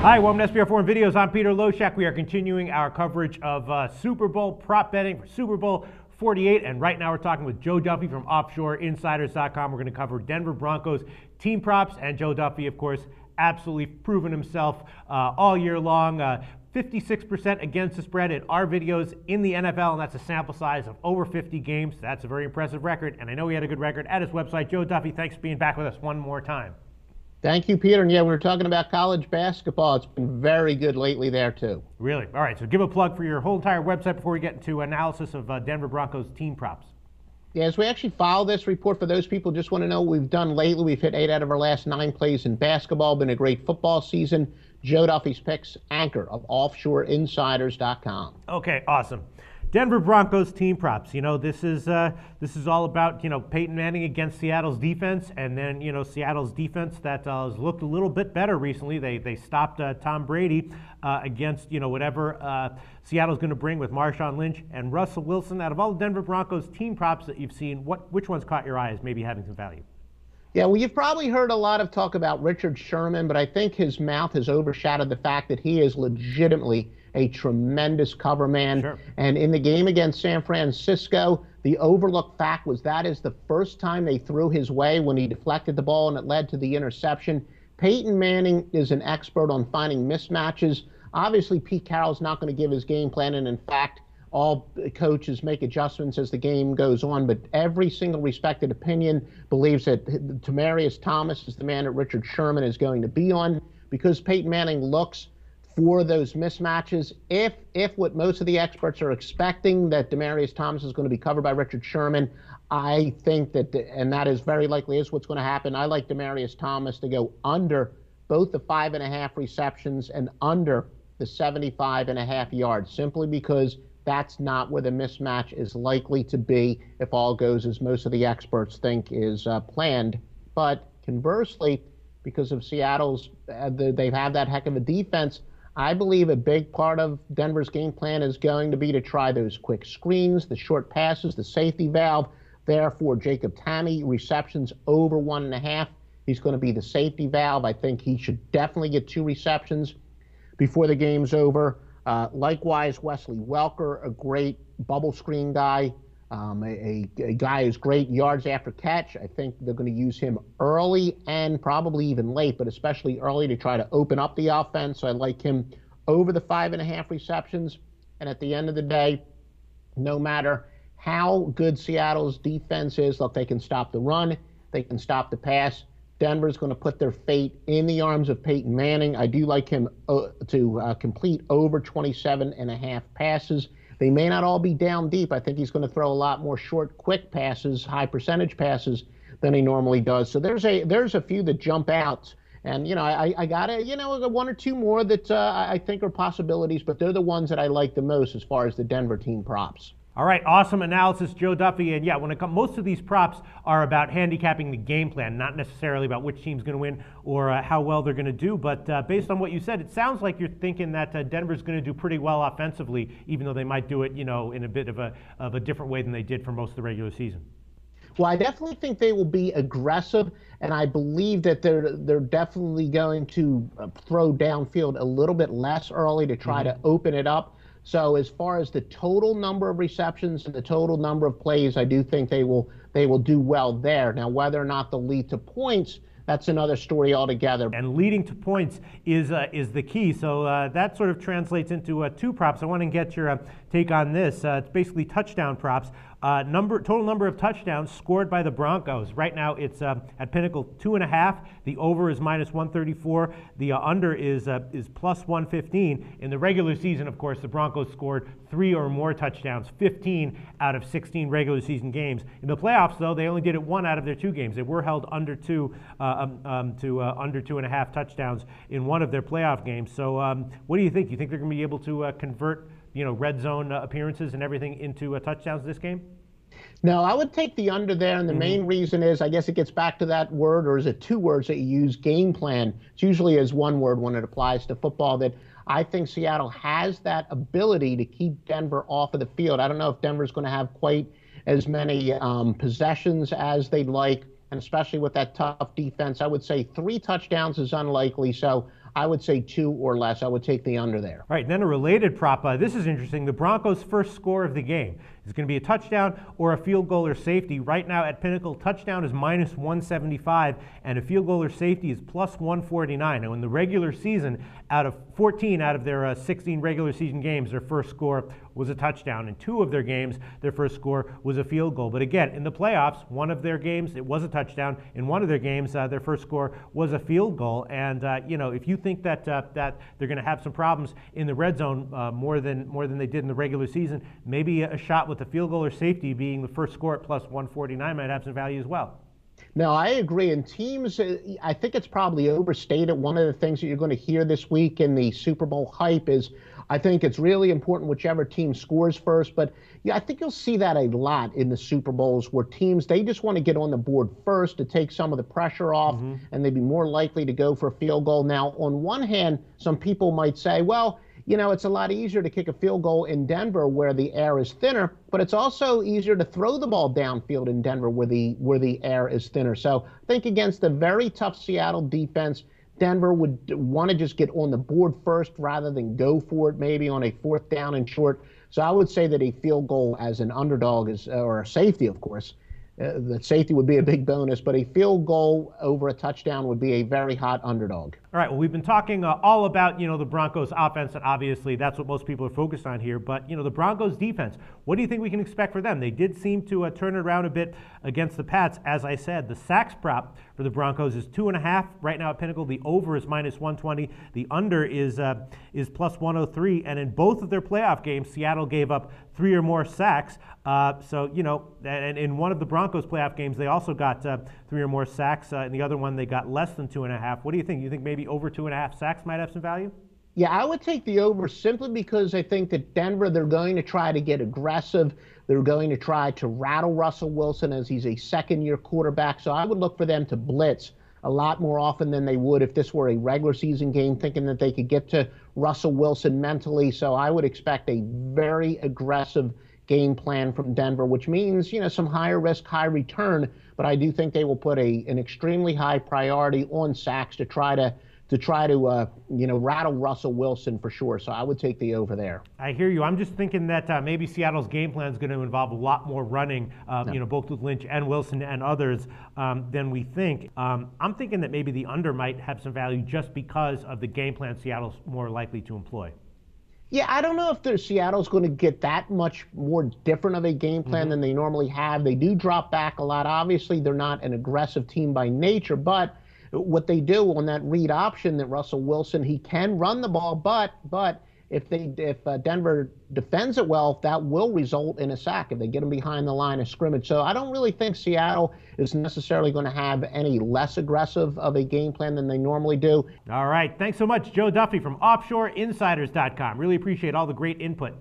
Hi, welcome to SBR Foreign Videos. I'm Peter Loshak. We are continuing our coverage of Super Bowl prop betting for Super Bowl 48. And right now we're talking with Joe Duffy from OffshoreInsiders.com. We're going to cover Denver Broncos team props. And Joe Duffy, of course, absolutely proven himself all year long. 56% against the spread in our videos in the NFL, and that's a sample size of over 50 games. That's a very impressive record, and I know he had a good record at his website. Joe Duffy, thanks for being back with us one more time. Thank you, Peter. And yeah, we were talking about college basketball. It's been very good lately there, too. Really? All right, so give a plug for your whole entire website before we get into analysis of Denver Broncos team props. Yeah, as we actually follow this report, for those people who just want to know what we've done lately, we've hit 8 out of our last 9 plays in basketball. Been a great football season. Joe Duffy's picks, anchor of OffshoreInsiders.com. Okay, awesome. Denver Broncos team props. You know, this is all about, Peyton Manning against Seattle's defense, and then, Seattle's defense that has looked a little bit better recently. They stopped Tom Brady against, whatever Seattle's going to bring with Marshawn Lynch and Russell Wilson. Out of all the Denver Broncos team props that you've seen, which ones caught your eye as maybe having some value? Yeah, well, you've probably heard a lot of talk about Richard Sherman, but I think his mouth has overshadowed the fact that he is legitimately a tremendous cover man. Sure. And in the game against San Francisco, the overlooked fact was that is the first time they threw his way when he deflected the ball and it led to the interception. Peyton Manning is an expert on finding mismatches. Obviously, Pete Carroll's not going to give his game plan, and in fact, all coaches make adjustments as the game goes on, but every single respected opinion believes that Demaryius Thomas is the man that Richard Sherman is going to be on, because Peyton Manning looks for those mismatches. If what most of the experts are expecting, that Demaryius Thomas is going to be covered by Richard Sherman, I think that, and that is very likely is what's going to happen. I like Demaryius Thomas to go under both the 5.5 receptions and under the 75.5 yards, simply because that's not where the mismatch is likely to be if all goes as most of the experts think is planned. But conversely, because of Seattle's, they have that heck of a defense, I believe a big part of Denver's game plan is going to be to try those quick screens, the short passes, the safety valve. Therefore, Jacob Tamme, receptions over 1.5. He's going to be the safety valve. I think he should definitely get 2 receptions before the game's over. Likewise, Wesley Welker, a great bubble screen guy, a guy who's great yards after catch. I think they're going to use him early and probably even late, but especially early to try to open up the offense. So I like him over the 5.5 receptions. And at the end of the day, no matter how good Seattle's defense is, look, they can stop the run, they can stop the pass. Denver's going to put their fate in the arms of Peyton Manning. I do like him to complete over 27.5 passes. They may not all be down deep. I think he's going to throw a lot more short, quick passes, high percentage passes than he normally does. So there's a few that jump out. And, I got one or two more that I think are possibilities, but they're the ones that I like the most as far as the Denver team props. All right, awesome analysis, Joe Duffy. And yeah, when it comes, most of these props are about handicapping the game plan, not necessarily about which team's going to win or how well they're going to do. But based on what you said, it sounds like you're thinking that Denver's going to do pretty well offensively, even though they might do it, in a bit of a different way than they did for most of the regular season. Well, I definitely think they will be aggressive, and I believe that they're definitely going to throw downfield a little bit less early to try to open it up. So as far as the total number of receptions and the total number of plays, I do think they will do well there. Now, whether or not they'll lead to points, that's another story altogether. And leading to points is the key. So that sort of translates into 2 props. I want to get your take on this. It's basically touchdown props. Total number of touchdowns scored by the Broncos. Right now it's at Pinnacle 2.5. The over is -134. The under is +115. In the regular season, of course, the Broncos scored 3 or more touchdowns, 15 out of 16 regular season games. In the playoffs, though, they only did it 1 out of their 2 games. They were held under 2 to under 2.5 touchdowns in one of their playoff games. So what do you think? You think they're going to be able to convert red zone appearances and everything into touchdowns this game? No, I would take the under there, and the main reason is, I guess it gets back to that word, or is it 2 words that you use, game plan. It's usually as 1 word when it applies to football, that I think Seattle has that ability to keep Denver off of the field. I don't know if Denver's going to have quite as many possessions as they'd like, and especially with that tough defense. I would say 3 touchdowns is unlikely, so I would say 2 or less. I would take the under there. All right, then a related prop. This is interesting. The Broncos' first score of the game is going to be a touchdown or a field goal or safety. Right now at Pinnacle, touchdown is minus 175, and a field goal or safety is plus 149. Now, in the regular season, out of 14 out of their 16 regular season games, their first score was a touchdown. In 2 of their games, their first score was a field goal. But again, in the playoffs, one of their games, it was a touchdown. In one of their games, their first score was a field goal. And, if you think that that they're going to have some problems in the red zone more than they did in the regular season, maybe a shot with a field goal or safety being the first score at plus 149 might have some value as well. No, I agree. And teams, I think it's probably overstated. One of the things that you're going to hear this week in the Super Bowl hype is I think it's really important whichever team scores first. But yeah, I think you'll see that a lot in the Super Bowls where teams, they just want to get on the board first to take some of the pressure off, and they'd be more likely to go for a field goal. Now, on one hand, some people might say, well, it's a lot easier to kick a field goal in Denver where the air is thinner, but it's also easier to throw the ball downfield in Denver where the air is thinner. So I think against a very tough Seattle defense, Denver would want to just get on the board first rather than go for it maybe on a 4th down and short. So I would say that a field goal as an underdog is, or a safety, of course, the safety would be a big bonus, but a field goal over a touchdown would be a very hot underdog. All right, well, we've been talking all about, the Broncos offense, and obviously that's what most people are focused on here, but, the Broncos defense, what do you think we can expect for them? They did seem to turn it around a bit against the Pats. As I said, the sacks prop for the Broncos is 2.5 right now at Pinnacle. The over is minus 120. The under is plus 103, and in both of their playoff games, Seattle gave up 3 or more sacks. And in one of the Broncos playoff games, they also got 3 or more sacks. In the other one, they got less than 2.5. What do you think? You think maybe over 2.5 sacks might have some value? Yeah, I would take the over simply because I think that Denver, they're going to try to get aggressive. They're going to try to rattle Russell Wilson as he's a second-year quarterback. So I would look for them to blitz a lot more often than they would if this were a regular season game, thinking that they could get to Russell Wilson mentally. So I would expect a very aggressive game plan from Denver, which means, some higher risk, high return. But I do think they will put an extremely high priority on sacks to try to rattle Russell Wilson for sure. So I would take the over there. I hear you. I'm just thinking that maybe Seattle's game plan is going to involve a lot more running, both with Lynch and Wilson and others than we think. I'm thinking that maybe the under might have some value just because of the game plan Seattle's more likely to employ. Yeah, I don't know if Seattle's going to get that much more different of a game plan than they normally have. They do drop back a lot. Obviously, they're not an aggressive team by nature, but what they do on that read option that Russell Wilson, he can run the ball, but if Denver defends it well, that will result in a sack if they get him behind the line of scrimmage. So I don't really think Seattle is necessarily going to have any less aggressive of a game plan than they normally do. All right. Thanks so much, Joe Duffy from OffshoreInsiders.com. Really appreciate all the great input.